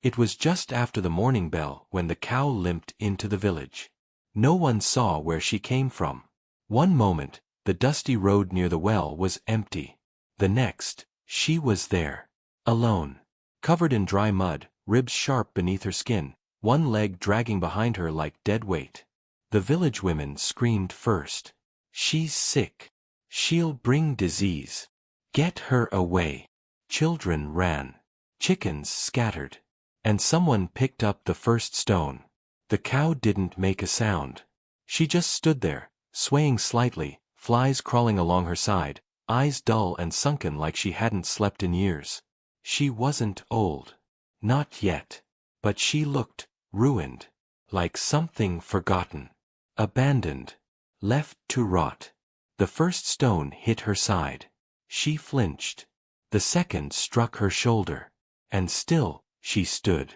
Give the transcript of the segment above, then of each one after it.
It was just after the morning bell when the cow limped into the village. No one saw where she came from. One moment, the dusty road near the well was empty. The next, she was there. Alone. Covered in dry mud, ribs sharp beneath her skin, one leg dragging behind her like dead weight. The village women screamed first. "She's sick. She'll bring disease. Get her away." Children ran. Chickens scattered. And someone picked up the first stone. The cow didn't make a sound. She just stood there, swaying slightly, flies crawling along her side, eyes dull and sunken like she hadn't slept in years. She wasn't old. Not yet. But she looked ruined. Like something forgotten. Abandoned. Left to rot. The first stone hit her side. She flinched. The second struck her shoulder. And still, she stood.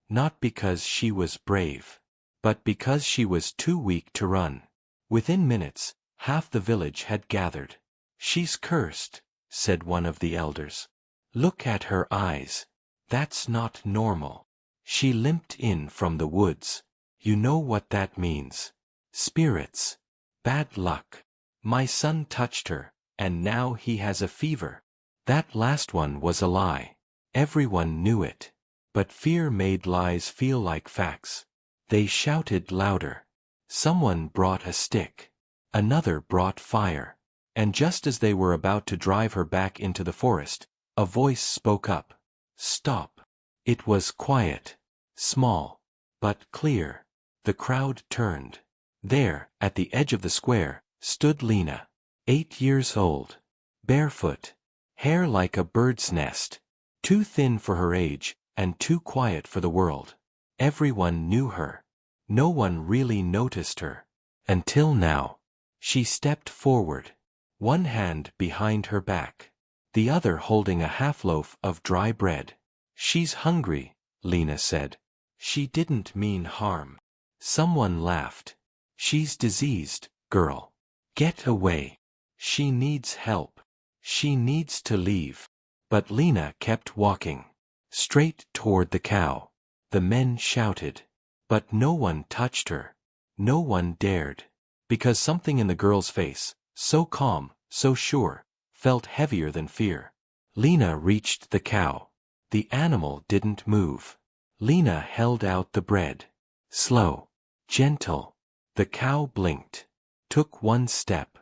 Not because she was brave. But because she was too weak to run. Within minutes, half the village had gathered. "She's cursed," said one of the elders. "Look at her eyes. That's not normal. She limped in from the woods. You know what that means. Spirits. Bad luck. My son touched her, and now he has a fever." That last one was a lie. Everyone knew it. But fear made lies feel like facts. They shouted louder. Someone brought a stick. Another brought fire. And just as they were about to drive her back into the forest, a voice spoke up. "Stop." It was quiet. Small. But clear. The crowd turned. There, at the edge of the square, stood Lena. 8 years old. Barefoot. Hair like a bird's nest. Too thin for her age, and too quiet for the world. Everyone knew her. No one really noticed her. Until now. She stepped forward. One hand behind her back. The other holding a half-loaf of dry bread. "She's hungry," Lena said. "She didn't mean harm." Someone laughed. "She's diseased, girl. Get away. She needs help. She needs to leave." But Lena kept walking. Straight toward the cow. The men shouted. But no one touched her. No one dared. Because something in the girl's face, so calm, so sure, felt heavier than fear. Lena reached the cow. The animal didn't move. Lena held out the bread. Slow. Gentle. The cow blinked. Took one step.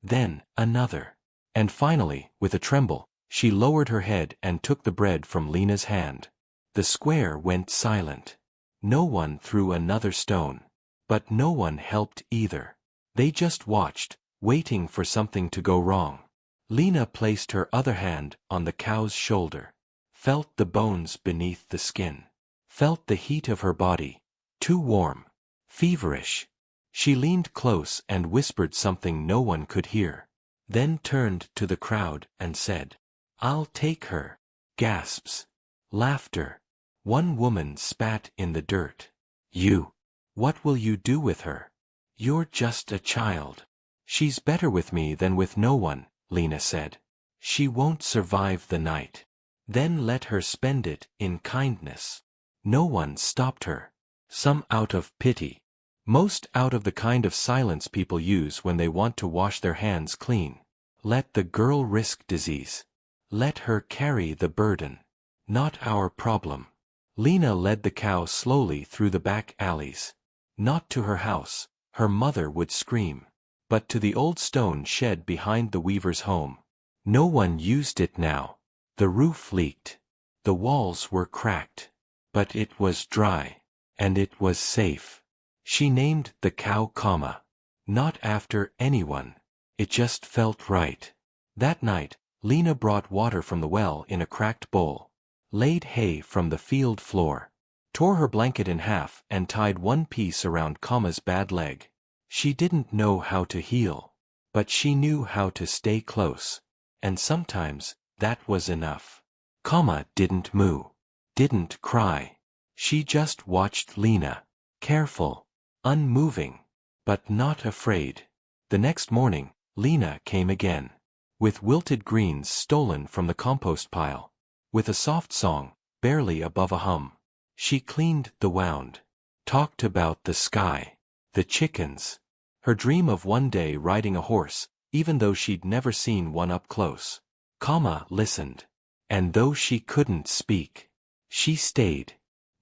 Then another. And finally, with a tremble, she lowered her head and took the bread from Lena's hand. The square went silent. No one threw another stone. But no one helped either. They just watched, waiting for something to go wrong. Lena placed her other hand on the cow's shoulder. Felt the bones beneath the skin. Felt the heat of her body. Too warm. Feverish. She leaned close and whispered something no one could hear. Then turned to the crowd and said, "I'll take her." Gasps. Laughter. One woman spat in the dirt. "You. What will you do with her? You're just a child." "She's better with me than with no one," Lena said. "She won't survive the night." Then let her spend it in kindness. No one stopped her. Some out of pity. Most out of the kind of silence people use when they want to wash their hands clean. Let the girl risk disease. Let her carry the burden. Not our problem. Lena led the cow slowly through the back alleys. Not to her house, her mother would scream. But to the old stone shed behind the weaver's home. No one used it now. The roof leaked. The walls were cracked. But it was dry. And it was safe. She named the cow Kama. Not after anyone. It just felt right. That night, Lena brought water from the well in a cracked bowl. Laid hay from the field floor. Tore her blanket in half and tied one piece around Kama's bad leg. She didn't know how to heal. But she knew how to stay close. And sometimes, that was enough. Kama didn't moo. Didn't cry. She just watched Lena. Careful. Unmoving. But not afraid. The next morning, Lena came again. With wilted greens stolen from the compost pile. With a soft song, barely above a hum. She cleaned the wound, talked about the sky, the chickens, her dream of one day riding a horse, even though she'd never seen one up close. Kama listened. And though she couldn't speak, she stayed.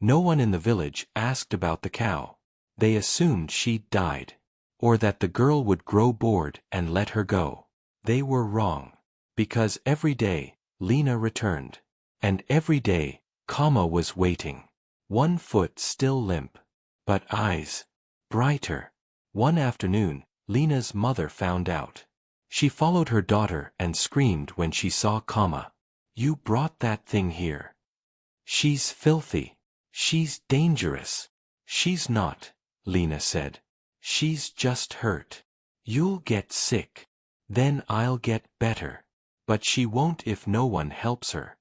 No one in the village asked about the cow. They assumed she'd died, or that the girl would grow bored and let her go. They were wrong, because every day, Lena returned. And every day, Kama was waiting. One foot still limp, but eyes brighter. One afternoon, Lena's mother found out. She followed her daughter and screamed when she saw Kama. "You brought that thing here. She's filthy. She's dangerous." "She's not," Lena said. "She's just hurt. You'll get sick. Then I'll get better. But she won't if no one helps her."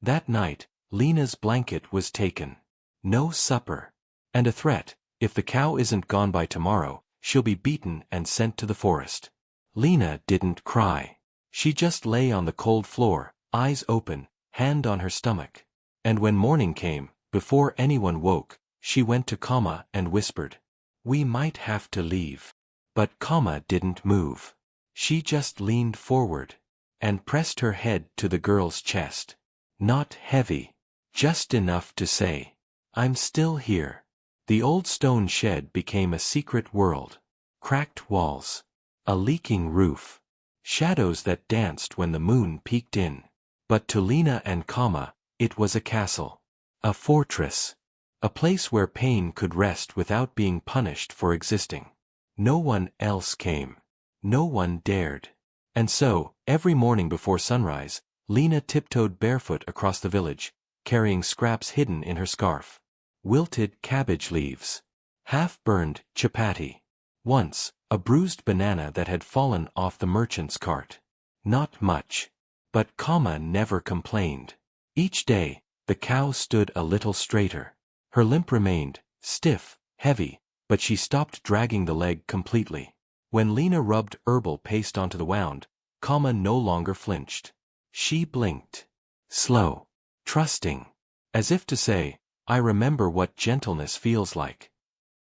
That night, Lena's blanket was taken. No supper. And a threat: if the cow isn't gone by tomorrow, she'll be beaten and sent to the forest. Lena didn't cry. She just lay on the cold floor, eyes open, hand on her stomach. And when morning came, before anyone woke, she went to Kama and whispered, "We might have to leave." But Kama didn't move. She just leaned forward and pressed her head to the girl's chest. Not heavy, just enough to say, "I'm still here." The old stone shed became a secret world. Cracked walls, a leaking roof, shadows that danced when the moon peeked in. But to Lena and Kama, it was a castle, a fortress, a place where pain could rest without being punished for existing. No one else came. No one dared. And so, every morning before sunrise, Lena tiptoed barefoot across the village, carrying scraps hidden in her scarf. Wilted cabbage leaves, half-burned chapati. Once, a bruised banana that had fallen off the merchant's cart. Not much. But Kama never complained. Each day, the cow stood a little straighter. Her limp remained, stiff, heavy, but she stopped dragging the leg completely. When Lena rubbed herbal paste onto the wound, Kama no longer flinched. She blinked. Slow. Trusting. As if to say, "I remember what gentleness feels like."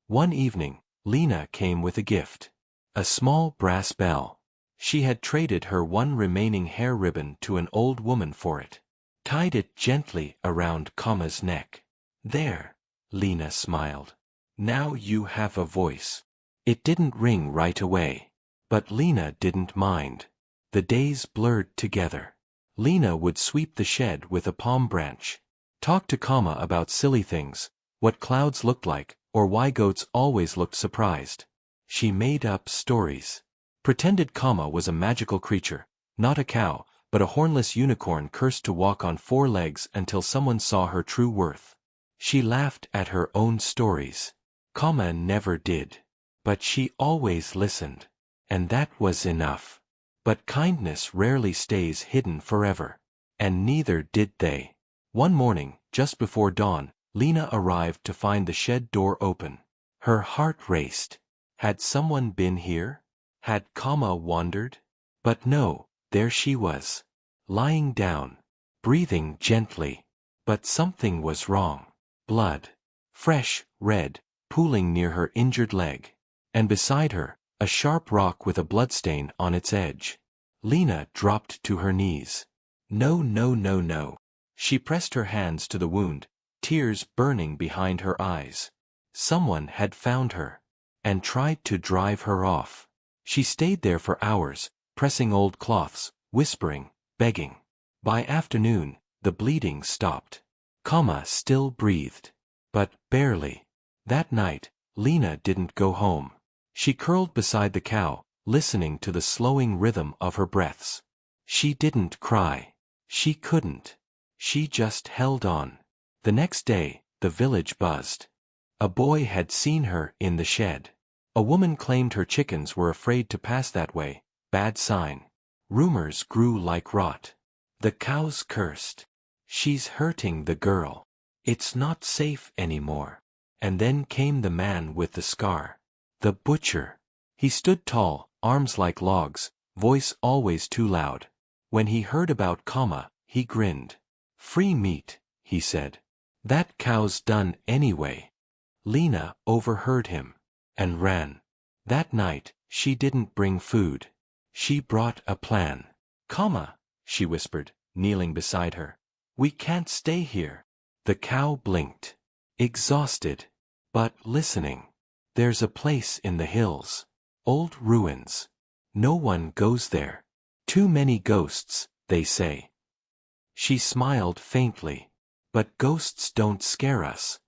One evening, Lena came with a gift. A small brass bell. She had traded her one remaining hair ribbon to an old woman for it. Tied it gently around Kama's neck. "There," Lena smiled. "Now you have a voice." It didn't ring right away. But Lena didn't mind. The days blurred together. Lena would sweep the shed with a palm branch. Talk to Kama about silly things, what clouds looked like, or why goats always looked surprised. She made up stories. Pretended Kama was a magical creature, not a cow, but a hornless unicorn cursed to walk on 4 legs until someone saw her true worth. She laughed at her own stories. Kama never did. But she always listened. And that was enough. But kindness rarely stays hidden forever. And neither did they. One morning, just before dawn, Lena arrived to find the shed door open. Her heart raced. Had someone been here? Had Kama wandered? But no, there she was. Lying down. Breathing gently. But something was wrong. Blood. Fresh, red, pooling near her injured leg. And beside her, a sharp rock with a bloodstain on its edge. Lena dropped to her knees. No, no, no, no. She pressed her hands to the wound, tears burning behind her eyes. Someone had found her. And tried to drive her off. She stayed there for hours, pressing old cloths, whispering, begging. By afternoon, the bleeding stopped. Kama still breathed. But barely. That night, Lena didn't go home. She curled beside the cow, listening to the slowing rhythm of her breaths. She didn't cry. She couldn't. She just held on. The next day, the village buzzed. A boy had seen her in the shed. A woman claimed her chickens were afraid to pass that way, bad sign. Rumors grew like rot. The cows cursed. She's hurting the girl. It's not safe anymore. And then came the man with the scar. The butcher. He stood tall, arms like logs, voice always too loud. When he heard about Kama, he grinned. "Free meat," he said. That cow's done anyway. Lena overheard him and ran. That night, she didn't bring food. She brought a plan. Comma, she whispered, kneeling beside her. We can't stay here. The cow blinked, exhausted, but listening. There's a place in the hills. Old ruins. No one goes there. Too many ghosts, they say. She smiled faintly. But ghosts don't scare us.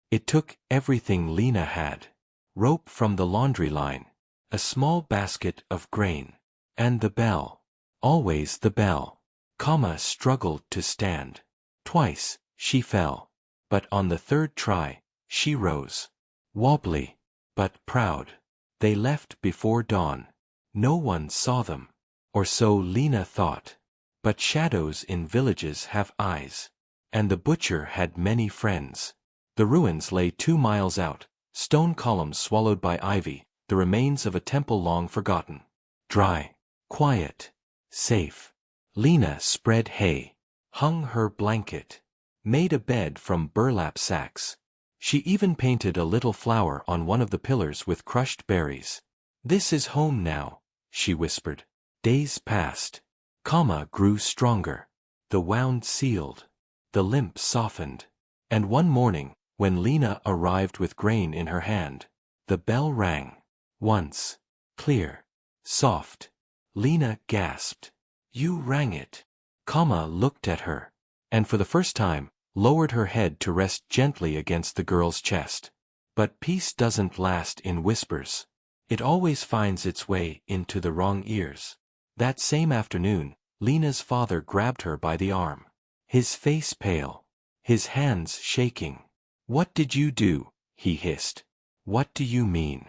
It took everything Lena had. Rope from the laundry line, a small basket of grain, and the bell. Always the bell. Comma struggled to stand. Twice, she fell. But on the third try, she rose. Wobbly, but proud. They left before dawn. No one saw them. Or so Lena thought. But shadows in villages have eyes. And the butcher had many friends. The ruins lay 2 miles out, stone columns swallowed by ivy, the remains of a temple long forgotten. Dry, quiet, safe. Lena spread hay, hung her blanket, made a bed from burlap sacks. She even painted a little flower on one of the pillars with crushed berries. This is home now, she whispered. Days passed. Comma grew stronger. The wound sealed. The limp softened. And one morning, when Lena arrived with grain in her hand, the bell rang. Once. Clear. Soft. Lena gasped. You rang it. Comma looked at her, and for the first time, lowered her head to rest gently against the girl's chest. But peace doesn't last in whispers. It always finds its way into the wrong ears. That same afternoon, Lena's father grabbed her by the arm. His face pale. His hands shaking. What did you do? He hissed. What do you mean?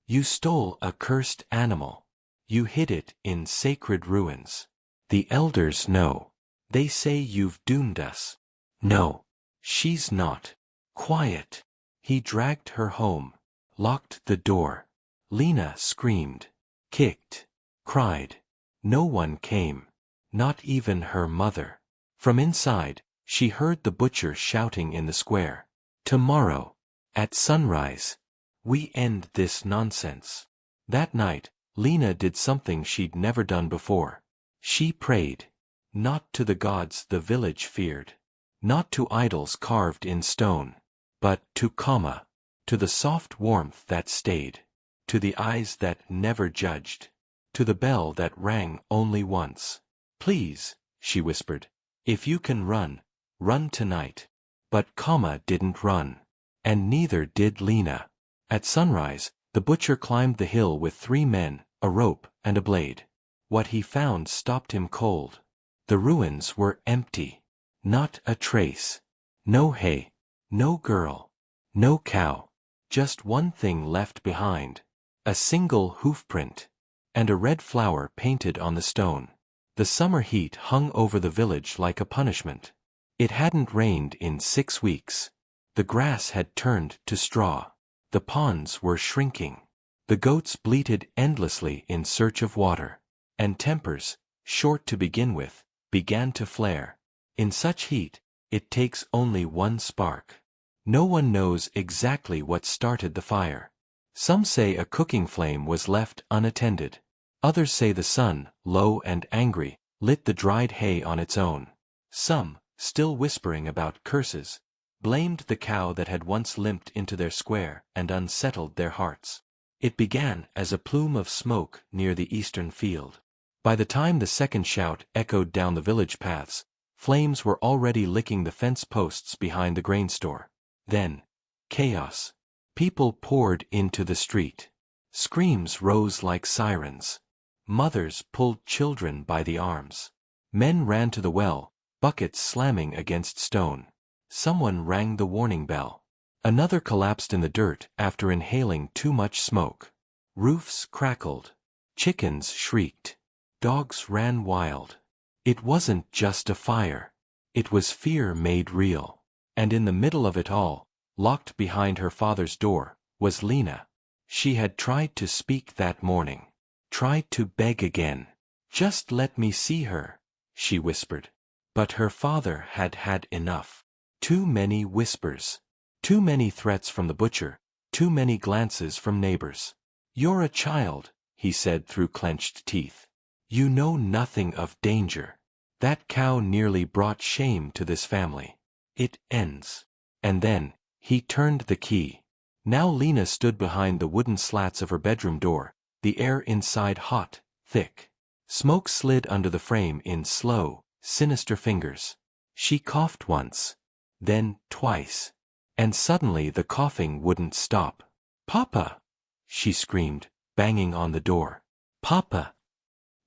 You stole a cursed animal. You hid it in sacred ruins. The elders know. They say you've doomed us. No. She's not. Quiet. He dragged her home. Locked the door. Lena screamed. Kicked. Cried. No one came. Not even her mother. From inside, she heard the butcher shouting in the square. Tomorrow. At sunrise. We end this nonsense. That night, Lena did something she'd never done before. She prayed. Not to the gods the village feared. Not to idols carved in stone. But to Comma. To the soft warmth that stayed. To the eyes that never judged. To the bell that rang only once. Please, she whispered. If you can run, run tonight. But Comma didn't run. And neither did Lena. At sunrise, the butcher climbed the hill with 3 men, a rope, and a blade. What he found stopped him cold. The ruins were empty. Not a trace. No hay. No girl. No cow. Just one thing left behind. A single hoofprint. And a red flower painted on the stone. The summer heat hung over the village like a punishment. It hadn't rained in 6 weeks. The grass had turned to straw. The ponds were shrinking. The goats bleated endlessly in search of water. And tempers, short to begin with, began to flare. In such heat, it takes only one spark. No one knows exactly what started the fire. Some say a cooking flame was left unattended. Others say the sun, low and angry, lit the dried hay on its own. Some, still whispering about curses, blamed the cow that had once limped into their square and unsettled their hearts. It began as a plume of smoke near the eastern field. By the time the second shout echoed down the village paths, flames were already licking the fence posts behind the grain store. Then, chaos. People poured into the street. Screams rose like sirens. Mothers pulled children by the arms. Men ran to the well, buckets slamming against stone. Someone rang the warning bell. Another collapsed in the dirt after inhaling too much smoke. Roofs crackled. Chickens shrieked. Dogs ran wild. It wasn't just a fire. It was fear made real. And in the middle of it all, locked behind her father's door, was Lena. She had tried to speak that morning. Tried to beg again. Just let me see her, she whispered. But her father had had enough. Too many whispers. Too many threats from the butcher, too many glances from neighbors. "You're a child," he said through clenched teeth. "You know nothing of danger. That cow nearly brought shame to this family. It ends." And then, he turned the key. Now Lena stood behind the wooden slats of her bedroom door, the air inside hot, thick. Smoke slid under the frame in slow, sinister fingers. She coughed once. Then twice. And suddenly the coughing wouldn't stop. "Papa!" she screamed, banging on the door. "Papa!"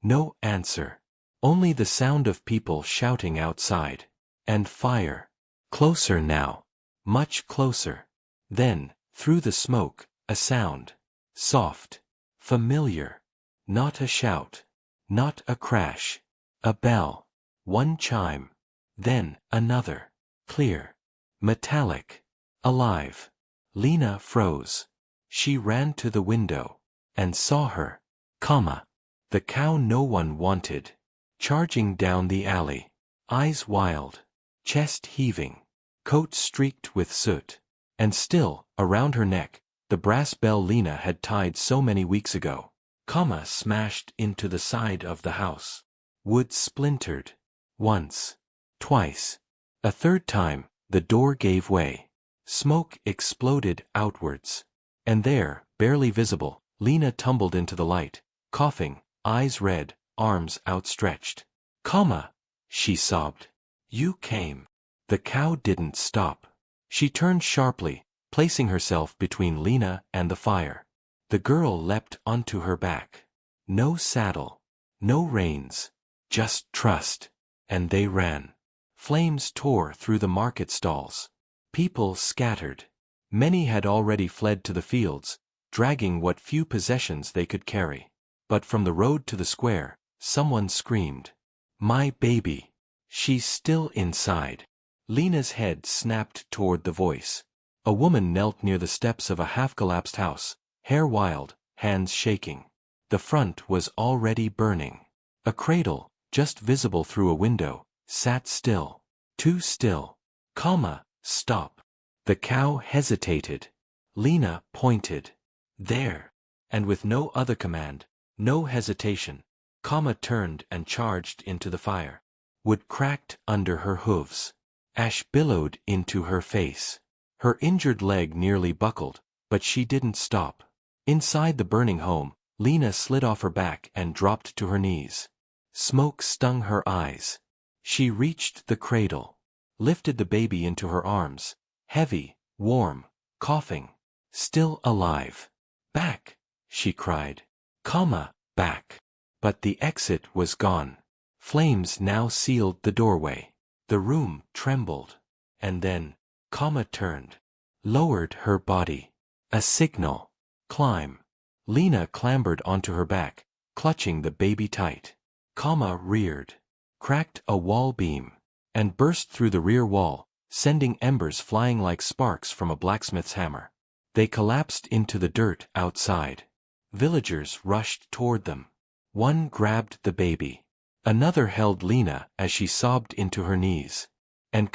No answer. Only the sound of people shouting outside. And fire. Closer now. Much closer. Then, through the smoke, a sound. Soft. Familiar. Not a shout. Not a crash. A bell. One chime. Then, another. Clear. Metallic. Alive. Lena froze. She ran to the window. And saw her. The cow no one wanted. Charging down the alley. Eyes wild. Chest heaving. Coat streaked with soot. And still, around her neck, the brass bell Lena had tied so many weeks ago. Smashed into the side of the house. Wood splintered. Once. Twice. A third time, the door gave way. Smoke exploded outwards. And there, barely visible, Lena tumbled into the light, coughing, eyes red, arms outstretched. She sobbed. "You came." The cow didn't stop. She turned sharply, placing herself between Lena and the fire. The girl leapt onto her back. No saddle. No reins. Just trust. And they ran. Flames tore through the market stalls. People scattered. Many had already fled to the fields, dragging what few possessions they could carry. But from the road to the square, someone screamed. "My baby. She's still inside." Lena's head snapped toward the voice. A woman knelt near the steps of a half-collapsed house, hair wild, hands shaking. The front was already burning. A cradle, just visible through a window, sat still. Too still. Stop. The cow hesitated. Lena pointed. There. And with no other command, no hesitation, turned and charged into the fire. Wood cracked under her hooves. Ash billowed into her face. Her injured leg nearly buckled, but she didn't stop. Inside the burning home, Lena slid off her back and dropped to her knees. Smoke stung her eyes. She reached the cradle. Lifted the baby into her arms. Heavy, warm, coughing. Still alive. "Back!" she cried. Back. But the exit was gone. Flames now sealed the doorway. The room trembled. And then, turned. Lowered her body. A signal. Climb. Lena clambered onto her back, clutching the baby tight. Reared. Cracked a wall beam. And burst through the rear wall, sending embers flying like sparks from a blacksmith's hammer. They collapsed into the dirt outside. Villagers rushed toward them. One grabbed the baby. Another held Lena as she sobbed into her knees. And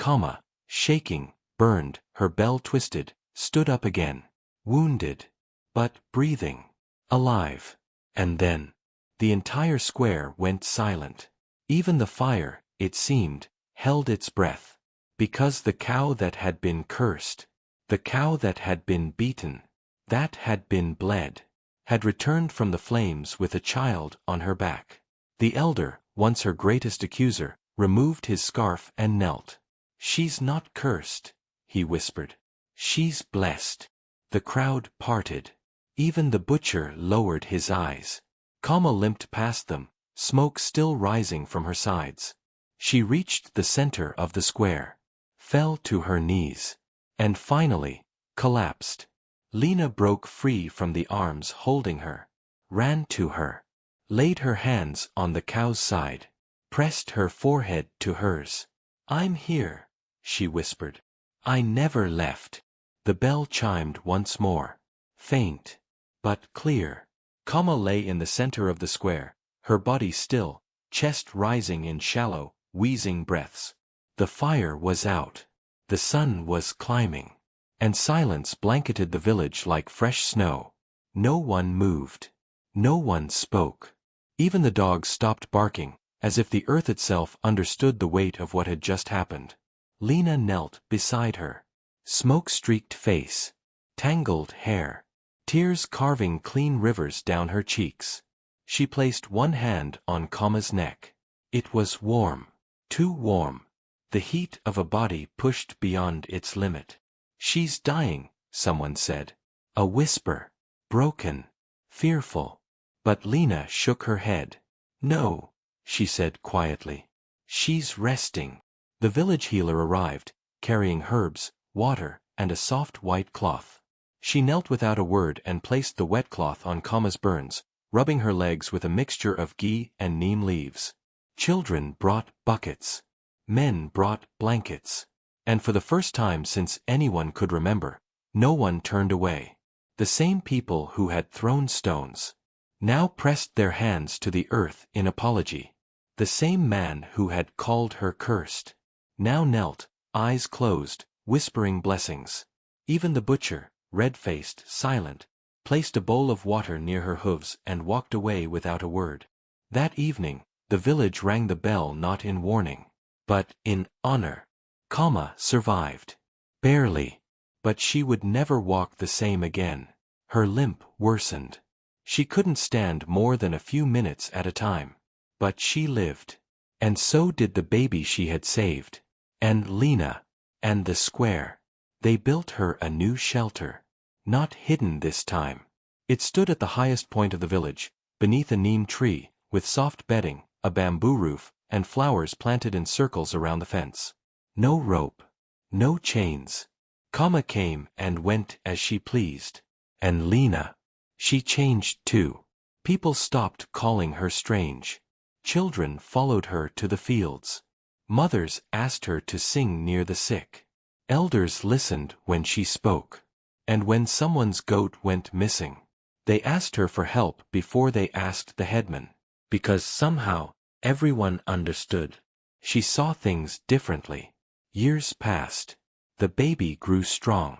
shaking, burned, her bell twisted, stood up again. Wounded. But breathing. Alive. And then, the entire square went silent. Even the fire, it seemed, held its breath. Because the cow that had been cursed, the cow that had been beaten, that had been bled, had returned from the flames with a child on her back. The elder, once her greatest accuser, removed his scarf and knelt. "She's not cursed," he whispered. "She's blessed." The crowd parted. Even the butcher lowered his eyes. Limped past them, smoke still rising from her sides. She reached the center of the square. Fell to her knees. And finally, collapsed. Lena broke free from the arms holding her. Ran to her. Laid her hands on the cow's side. Pressed her forehead to hers. "I'm here," she whispered. "I never left." The bell chimed once more. Faint. But clear. Lay in the center of the square, her body still, chest rising in shallow, wheezing breaths. The fire was out. The sun was climbing, and silence blanketed the village like fresh snow. No one moved. No one spoke. Even the dogs stopped barking, as if the earth itself understood the weight of what had just happened. Lena knelt beside her. Smoke-streaked face. Tangled hair. Tears carving clean rivers down her cheeks. She placed one hand on Kama's neck. It was warm. Too warm. The heat of a body pushed beyond its limit. "She's dying," someone said. A whisper. Broken. Fearful. But Lena shook her head. "No," she said quietly. "She's resting." The village healer arrived, carrying herbs, water, and a soft white cloth. She knelt without a word and placed the wet cloth on Kama's burns, rubbing her legs with a mixture of ghee and neem leaves. Children brought buckets. Men brought blankets. And for the first time since anyone could remember, no one turned away. The same people who had thrown stones now pressed their hands to the earth in apology. The same man who had called her cursed now knelt, eyes closed, whispering blessings. Even the butcher, red-faced, silent, placed a bowl of water near her hooves and walked away without a word. That evening, the village rang the bell not in warning, but in honor. Kama survived. Barely. But she would never walk the same again. Her limp worsened. She couldn't stand more than a few minutes at a time. But she lived. And so did the baby she had saved. And Lena. And the square. They built her a new shelter. Not hidden this time. It stood at the highest point of the village, beneath a neem tree, with soft bedding, a bamboo roof, and flowers planted in circles around the fence. No rope. No chains. Kama came and went as she pleased. And Lena. She changed too. People stopped calling her strange. Children followed her to the fields. Mothers asked her to sing near the sick. Elders listened when she spoke. And when someone's goat went missing, they asked her for help before they asked the headman. Because somehow, everyone understood. She saw things differently. Years passed. The baby grew strong.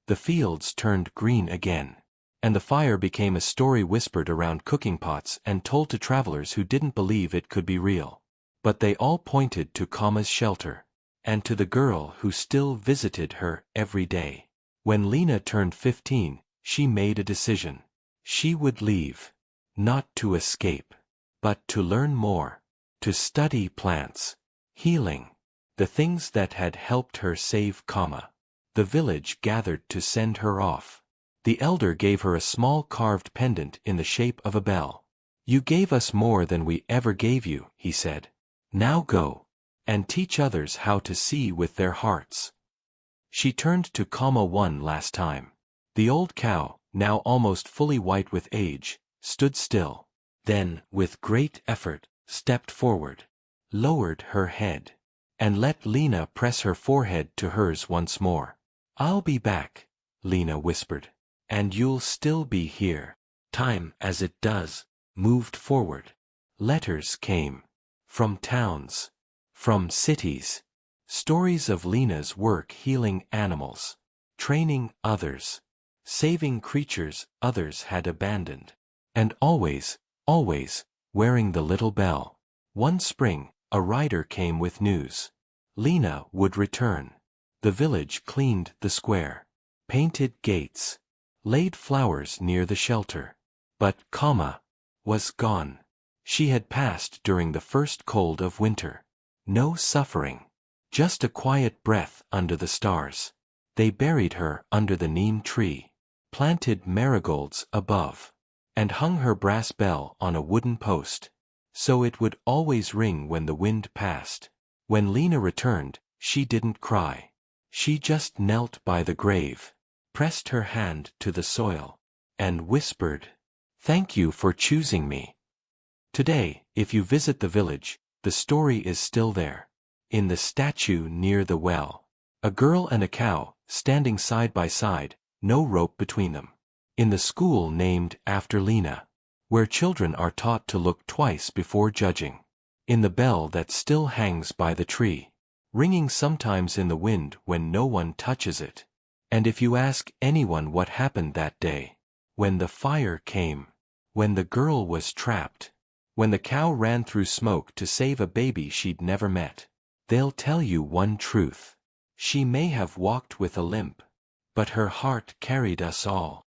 The fields turned green again. And the fire became a story whispered around cooking pots and told to travelers who didn't believe it could be real. But they all pointed to Kama's shelter. And to the girl who still visited her every day. When Lena turned 15, she made a decision. She would leave. Not to escape. But to learn more. To study plants. Healing. The things that had helped her save Kama. The village gathered to send her off. The elder gave her a small carved pendant in the shape of a bell. "You gave us more than we ever gave you," he said. "Now go. And teach others how to see with their hearts." She turned to Kama one last time. The old cow, now almost fully white with age, stood still. Then, with great effort, stepped forward. Lowered her head. And let Lena press her forehead to hers once more. "I'll be back," Lena whispered. "And you'll still be here." Time, as it does, moved forward. Letters came. From towns. From cities. Stories of Lena's work healing animals. Training others. Saving creatures others had abandoned. And always, always, wearing the little bell. One spring, a rider came with news. Lena would return. The village cleaned the square. Painted gates. Laid flowers near the shelter. But Kama was gone. She had passed during the first cold of winter. No suffering. Just a quiet breath under the stars. They buried her under the neem tree. Planted marigolds above. And hung her brass bell on a wooden post. So it would always ring when the wind passed. When Lena returned, she didn't cry. She just knelt by the grave. Pressed her hand to the soil. And whispered, "Thank you for choosing me." Today, if you visit the village, the story is still there. In the statue near the well. A girl and a cow, standing side by side, no rope between them. In the school named after Lena. Where children are taught to look twice before judging. In the bell that still hangs by the tree. ringing sometimes in the wind when no one touches it. And if you ask anyone what happened that day, when the fire came, when the girl was trapped, when the cow ran through smoke to save a baby she'd never met, they'll tell you one truth. She may have walked with a limp, but her heart carried us all.